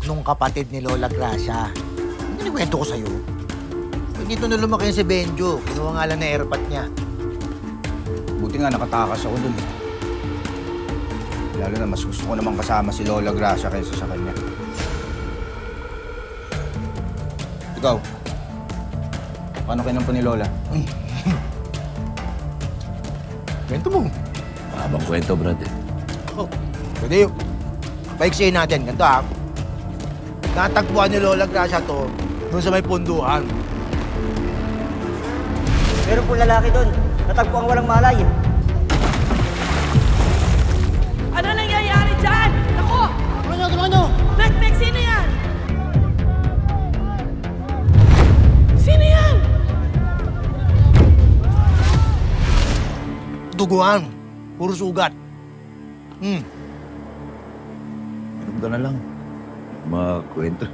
nung kapatid ni Lola Gracia. Hindi kwento ko sa'yo. Dito na lumaki si Benjo. Kinuha nga lang na airpot niya. Buti nga nakatakas ako dun eh. Lalo na mas gusto ko namang kasama si Lola Gracia kaysa sa kanya. Ikaw, paano kinampo ni Lola? Kwento mo. Mahabang kwento, brad eh. Oh, pwede. Paiksihin natin. Ganito ha. Natagpuan ni Lola Gracia to doon sa may punduhan. Meron po lalaki doon. Natagpo ang walang malay. Ano nangyayari dyan? Ako! Tulungan nyo! Mek, sino yan? Sino yan? Duguan. Puro sugat. Ganun ka na lang. Mga kwento.